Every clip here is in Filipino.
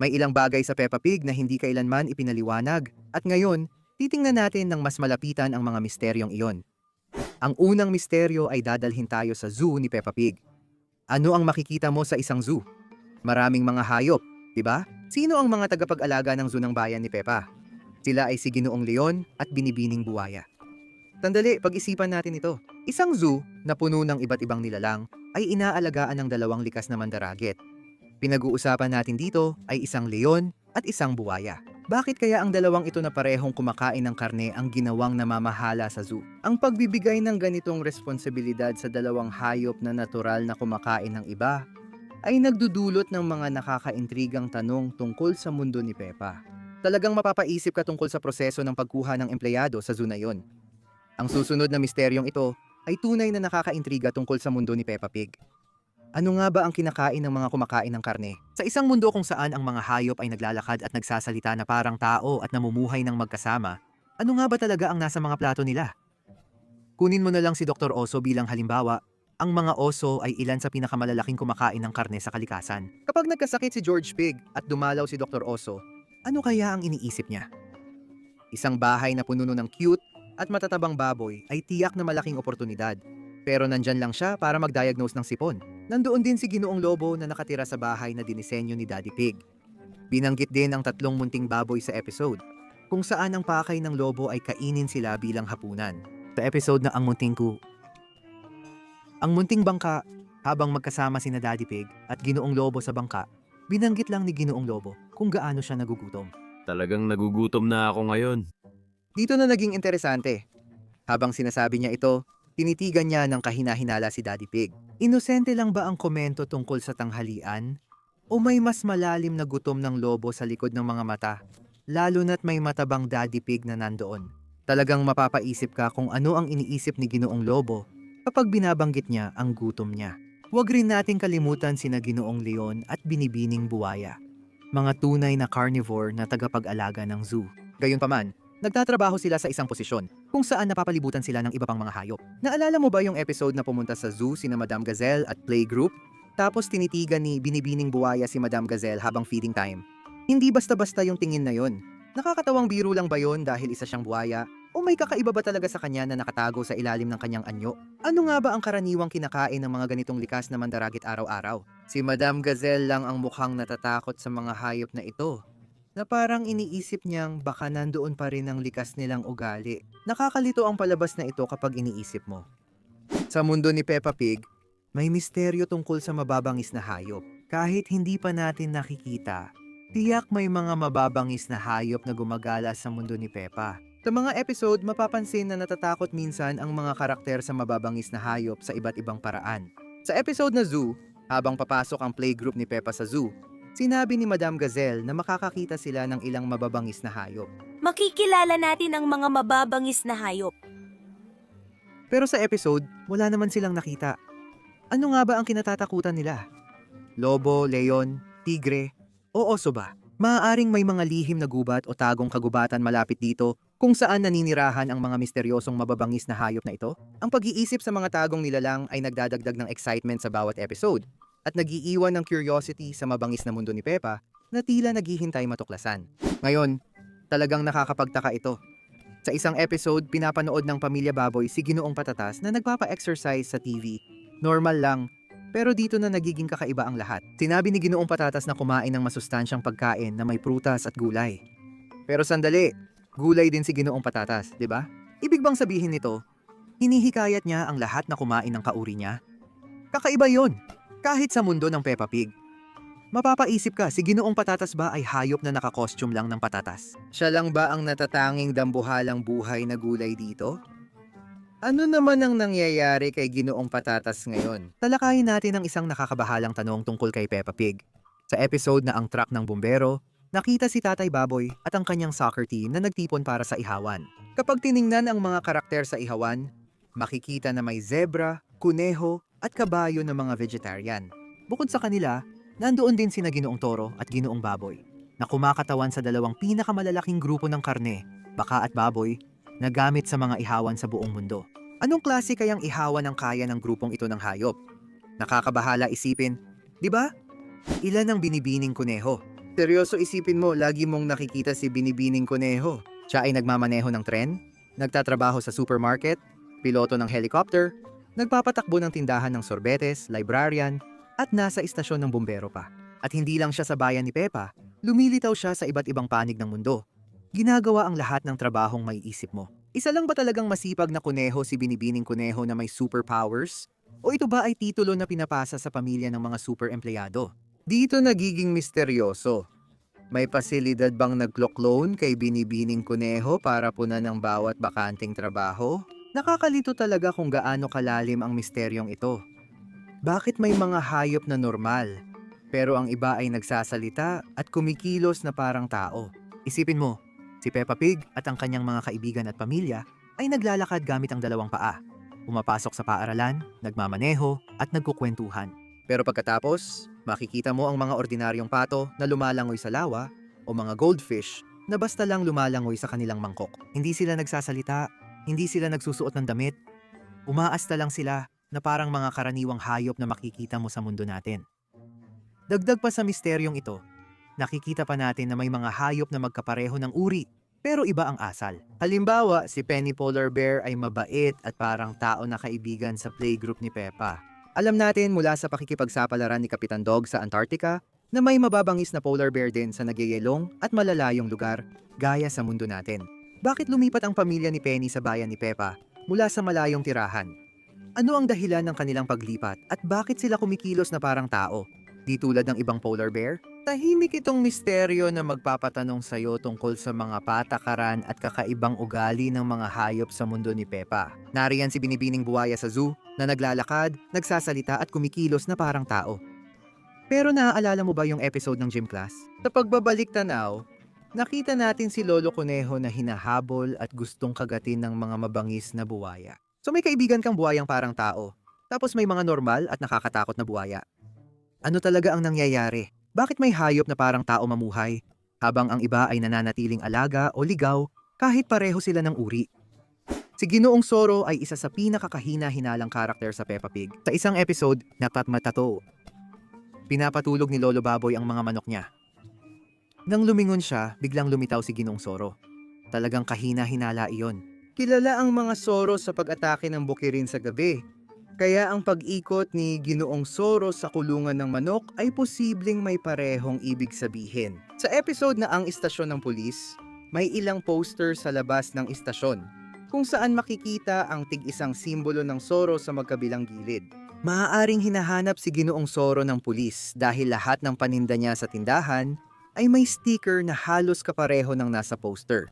May ilang bagay sa Peppa Pig na hindi kailanman ipinaliwanag at ngayon, titingnan natin ng mas malapitan ang mga misteryong iyon. Ang unang misteryo ay dadalhin tayo sa zoo ni Peppa Pig. Ano ang makikita mo sa isang zoo? Maraming mga hayop, di ba? Sino ang mga tagapag-alaga ng zoo ng bayan ni Peppa? Sila ay si Ginoong Leon at Binibining Buwaya. Sandali, pag-isipan natin ito. Isang zoo na puno ng iba't ibang nilalang ay inaalagaan ng dalawang likas na mandaraget. Pinag-uusapan natin dito ay isang leon at isang buwaya. Bakit kaya ang dalawang ito na parehong kumakain ng karne ang ginawang namamahala sa zoo? Ang pagbibigay ng ganitong responsibilidad sa dalawang hayop na natural na kumakain ng iba ay nagdudulot ng mga nakakaintrigang tanong tungkol sa mundo ni Peppa. Talagang mapapaisip ka tungkol sa proseso ng pagkuha ng empleyado sa zoo na yon. Ang susunod na misteryong ito ay tunay na nakakaintriga tungkol sa mundo ni Peppa Pig. Ano nga ba ang kinakain ng mga kumakain ng karne? Sa isang mundo kung saan ang mga hayop ay naglalakad at nagsasalita na parang tao at namumuhay ng magkasama, ano nga ba talaga ang nasa mga plato nila? Kunin mo na lang si Dr. Oso bilang halimbawa. Ang mga oso ay ilan sa pinakamalalaking kumakain ng karne sa kalikasan. Kapag nagkasakit si George Pig at dumalaw si Dr. Oso, ano kaya ang iniisip niya? Isang bahay na puno ng cute at matatabang baboy ay tiyak na malaking oportunidad. Pero nandyan lang siya para mag-diagnose ng sipon. Nandoon din si Ginoong Lobo na nakatira sa bahay na dinisenyo ni Daddy Pig. Binanggit din ang 3 munting baboy sa episode, kung saan ang pakay ng lobo ay kainin sila bilang hapunan. Sa episode na Ang Munting Bangka, habang magkasama sina Daddy Pig at Ginoong Lobo sa bangka, binanggit lang ni Ginoong Lobo kung gaano siya nagugutom. Talagang nagugutom na ako ngayon. Dito na naging interesante. Habang sinasabi niya ito, tinitigan niya ng kahina-hinala si Daddy Pig. Inosente lang ba ang komento tungkol sa tanghalian? O may mas malalim na gutom ng lobo sa likod ng mga mata? Lalo na't may matabang Daddy Pig na nandoon. Talagang mapapaisip ka kung ano ang iniisip ni Ginoong Lobo kapag binabanggit niya ang gutom niya. Huwag rin nating kalimutan sina Ginoong Leon at Binibining Buwaya, mga tunay na carnivore na tagapag-alaga ng zoo. Gayunpaman, nagtatrabaho sila sa isang posisyon kung saan napapalibutan sila ng iba pang mga hayop. Naalala mo ba yung episode na pumunta sa zoo sina Madam Gazelle at Playgroup? Tapos tinitigan ni Binibining Buwaya si Madam Gazelle habang feeding time. Hindi basta-basta yung tingin na yon. Nakakatawang biro lang ba yon dahil isa siyang buwaya? O may kakaiba ba talaga sa kanya na nakatago sa ilalim ng kanyang anyo? Ano nga ba ang karaniwang kinakain ng mga ganitong likas na mandaragit araw-araw? Si Madam Gazelle lang ang mukhang natatakot sa mga hayop na ito, na parang iniisip niyang baka nandoon pa rin ang likas nilang ugali. Nakakalito ang palabas na ito kapag iniisip mo. Sa mundo ni Peppa Pig, may misteryo tungkol sa mababangis na hayop. Kahit hindi pa natin nakikita, tiyak may mga mababangis na hayop na gumagala sa mundo ni Peppa. Sa mga episode, mapapansin na natatakot minsan ang mga karakter sa mababangis na hayop sa iba't ibang paraan. Sa episode na Zoo, habang papasok ang playgroup ni Peppa sa zoo, sinabi ni Madam Gazelle na makakakita sila ng ilang mababangis na hayop. Makikilala natin ang mga mababangis na hayop. Pero sa episode, wala naman silang nakita. Ano nga ba ang kinatatakutan nila? Lobo, leon, tigre, o oso ba? Maaaring may mga lihim na gubat o tagong kagubatan malapit dito kung saan naninirahan ang mga misteryosong mababangis na hayop na ito. Ang pag-iisip sa mga tagong nilalang ay nagdadagdag ng excitement sa bawat episode at nag-iiwan ng curiosity sa mabangis na mundo ni Peppa na tila naghihintay matuklasan. Ngayon, talagang nakakapagtaka ito. Sa isang episode, pinapanood ng Pamilya Baboy si Ginoong Patatas na nagpapa-exercise sa TV. Normal lang, pero dito na nagiging kakaiba ang lahat. Sinabi ni Ginoong Patatas na kumain ng masustansyang pagkain na may prutas at gulay. Pero sandali, gulay din si Ginoong Patatas, di ba? Ibig bang sabihin nito, hinihikayat niya ang lahat na kumain ng kauri niya? Kakaiba yon. Kahit sa mundo ng Peppa Pig. Mapapaisip ka, si Ginoong Patatas ba ay hayop na nakakostume lang ng patatas? Siya lang ba ang natatanging dambuhalang buhay na gulay dito? Ano naman ang nangyayari kay Ginoong Patatas ngayon? Talakayin natin ang isang nakakabahalang tanong tungkol kay Peppa Pig. Sa episode na Ang Truck ng Bumbero, nakita si Tatay Baboy at ang kanyang soccer team na nagtipon para sa ihawan. Kapag tiningnan ang mga karakter sa ihawan, makikita na may zebra, kuneho, at kabayo ng mga vegetarian. Bukod sa kanila, nandoon din sina Ginoong Toro at Ginoong Baboy, na kumakatawan sa dalawang pinakamalalaking grupo ng karne, baka at baboy, na gamit sa mga ihawan sa buong mundo. Anong klase kayang ihawan ang kaya ng grupong ito ng hayop? Nakakabahala isipin, di ba? Ilan ang binibining kuneho? Seryoso, isipin mo, lagi mong nakikita si Binibining Kuneho. Siya ay nagmamaneho ng tren, nagtatrabaho sa supermarket, piloto ng helicopter, nagpapatakbo ng tindahan ng sorbetes, librarian, at nasa istasyon ng bumbero pa. At hindi lang siya sa bayan ni Pepa, lumilitaw siya sa iba't ibang panig ng mundo. Ginagawa ang lahat ng trabahong maiisip mo. Isa lang ba talagang masipag na kuneho si Binibining Kuneho na may superpowers? O ito ba ay titulo na pinapasa sa pamilya ng mga super empleyado? Dito nagiging misteryoso. May pasilidad bang naglo-clone kay Binibining Kuneho para punan ng bawat bakanting trabaho? Nakakalito talaga kung gaano kalalim ang misteryong ito. Bakit may mga hayop na normal, pero ang iba ay nagsasalita at kumikilos na parang tao? Isipin mo, si Peppa Pig at ang kanyang mga kaibigan at pamilya ay naglalakad gamit ang dalawang paa. Pumapasok sa paaralan, nagmamaneho at nagkukwentuhan. Pero pagkatapos, makikita mo ang mga ordinaryong pato na lumalangoy sa lawa o mga goldfish na basta lang lumalangoy sa kanilang mangkok. Hindi sila nagsasalita, hindi sila nagsusuot ng damit. Umaasta lang sila na parang mga karaniwang hayop na makikita mo sa mundo natin. Dagdag pa sa misteryong ito, nakikita pa natin na may mga hayop na magkapareho ng uri, pero iba ang asal. Halimbawa, si Penny Polar Bear ay mabait at parang tao na kaibigan sa playgroup ni Peppa. Alam natin mula sa pakikipagsapalaran ni Kapitan Dog sa Antarctica na may mababangis na polar bear din sa nagyayelong at malalayong lugar gaya sa mundo natin. Bakit lumipat ang pamilya ni Penny sa bayan ni Peppa mula sa malayong tirahan? Ano ang dahilan ng kanilang paglipat at bakit sila kumikilos na parang tao? Di tulad ng ibang polar bear? Tahimik itong misteryo na magpapatanong sa'yo tungkol sa mga patakaran at kakaibang ugali ng mga hayop sa mundo ni Peppa. Nariyan si Binibining Buwaya sa zoo na naglalakad, nagsasalita at kumikilos na parang tao. Pero naaalala mo ba yung episode ng gym class? Sa pagbabalik tanaw, nakita natin si Lolo Kuneho na hinahabol at gustong kagatin ng mga mabangis na buwaya. So may kaibigan kang buwayang parang tao, tapos may mga normal at nakakatakot na buwaya. Ano talaga ang nangyayari? Bakit may hayop na parang tao mamuhay, habang ang iba ay nananatiling alaga o ligaw kahit pareho sila ng uri? Si Ginoong Zoro ay isa sa pinakakahina-hinalang karakter sa Peppa Pig. Sa isang episode, napatmatato. Pinapatulog ni Lolo Baboy ang mga manok niya. Nang lumingon siya, biglang lumitaw si Ginoong Zoro. Talagang kahina-hinala iyon. Kilala ang mga Zoro sa pag-atake ng bukirin sa gabi. Kaya ang pag-ikot ni Ginoong Zoro sa kulungan ng manok ay posibleng may parehong ibig sabihin. Sa episode na Ang Istasyon ng Pulis, may ilang poster sa labas ng istasyon kung saan makikita ang tig-isang simbolo ng Zoro sa magkabilang gilid. Maaaring hinahanap si Ginoong Zoro ng pulis dahil lahat ng paninda niya sa tindahan ay may sticker na halos kapareho ng nasa poster.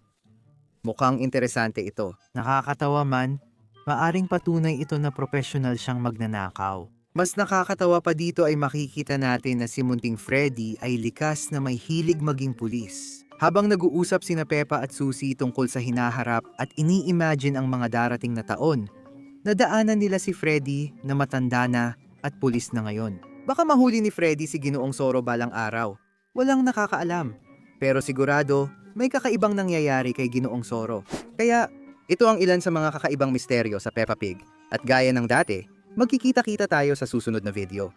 Mukhang interesante ito. Nakakatawa man, maaring patunay ito na professional siyang magnanakaw. Mas nakakatawa pa dito ay makikita natin na si Munting Freddy ay likas na may hilig maging pulis. Habang nag-uusap sina Peppa at Susie tungkol sa hinaharap at ini-imagine ang mga darating na taon, nadaanan nila si Freddy na matanda na at pulis na ngayon. Baka mahuli ni Freddy si Ginoong Zoro balang araw. Walang nakakaalam. Pero sigurado, may kakaibang nangyayari kay Ginoong Zoro. Kaya, ito ang ilan sa mga kakaibang misteryo sa Peppa Pig. At gaya ng dati, magkikita-kita tayo sa susunod na video.